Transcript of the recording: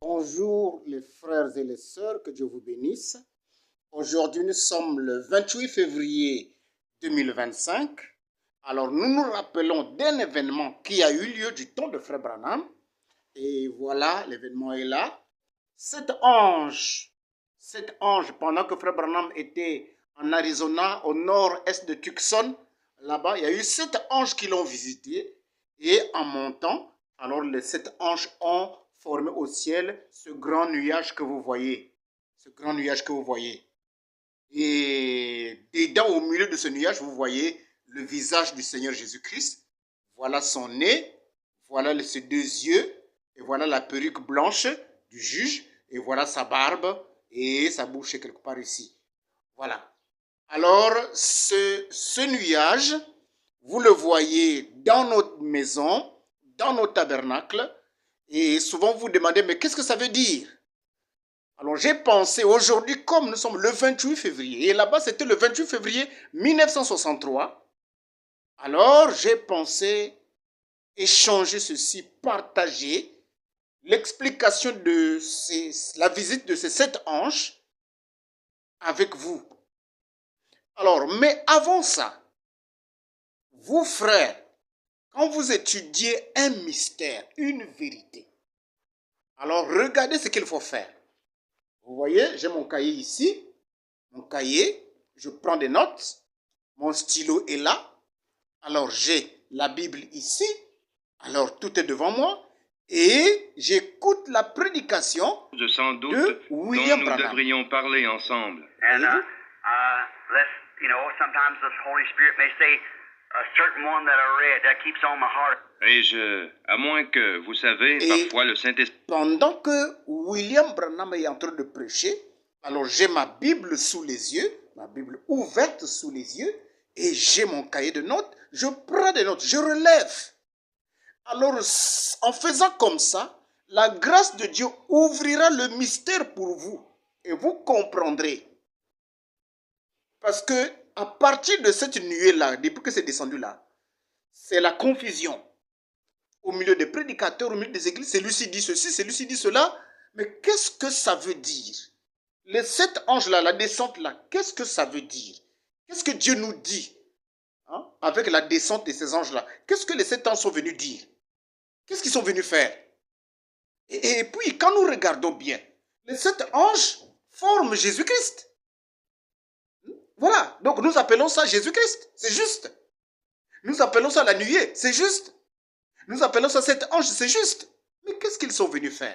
Bonjour les frères et les sœurs, que Dieu vous bénisse. Aujourd'hui, nous sommes le 28 février 2025. Alors, nous nous rappelons d'un événement qui a eu lieu du temps de Frère Branham. Et voilà, l'événement est là. Cet ange, pendant que Frère Branham était en Arizona, au nord-est de Tucson, là-bas, il y a eu 7 anges qui l'ont visité. Et en montant, alors les 7 anges ont formé au ciel ce grand nuage que vous voyez. Ce grand nuage que vous voyez. Et dedans, au milieu de ce nuage, vous voyez le visage du Seigneur Jésus-Christ. Voilà son nez, voilà ses 2 yeux, et voilà la perruque blanche du juge, et voilà sa barbe, et sa bouche est quelque part ici. Voilà. Alors, ce nuage, vous le voyez dans notre maison, dans nos tabernacles, et souvent vous vous demandez, mais qu'est-ce que ça veut dire? Alors j'ai pensé aujourd'hui, comme nous sommes le 28 février, et là-bas c'était le 28 février 1963, alors j'ai pensé échanger ceci, partager l'explication de la visite de ces 7 anges avec vous. Alors, mais avant ça, vous frères, quand vous étudiez un mystère, une vérité, alors regardez ce qu'il faut faire. Vous voyez, j'ai mon cahier ici, mon cahier, je prends des notes, mon stylo est là, alors j'ai la Bible ici, alors tout est devant moi, et j'écoute la prédication sans doute de William dont nous Branham. devrions parler ensemble. And sometimes the Holy Spirit may say a certain one that I read that keeps on my heart. Et à moins que, vous savez, Et parfois le Saint-Esprit... Pendant que William Branham est en train de prêcher, alors j'ai ma Bible sous les yeux, ma Bible ouverte sous les yeux, et j'ai mon cahier de notes, je prends des notes, je relève. Alors, en faisant comme ça, la grâce de Dieu ouvrira le mystère pour vous, et vous comprendrez. Parce que à partir de cette nuée-là, depuis que c'est descendu là, c'est la confusion. Au milieu des prédicateurs, au milieu des églises, celui-ci dit ceci, celui-ci dit cela. Mais qu'est-ce que ça veut dire? Les 7 anges-là, la descente là, qu'est-ce que ça veut dire? Qu'est-ce que Dieu nous dit avec la descente de ces anges-là? Qu'est-ce que les 7 anges sont venus dire? Qu'est-ce qu'ils sont venus faire? Et puis, quand nous regardons bien, les 7 anges forment Jésus-Christ. Voilà, donc nous appelons ça Jésus-Christ, c'est juste. Nous appelons ça la nuée, c'est juste. Nous appelons ça 7 anges, c'est juste. Mais qu'est-ce qu'ils sont venus faire?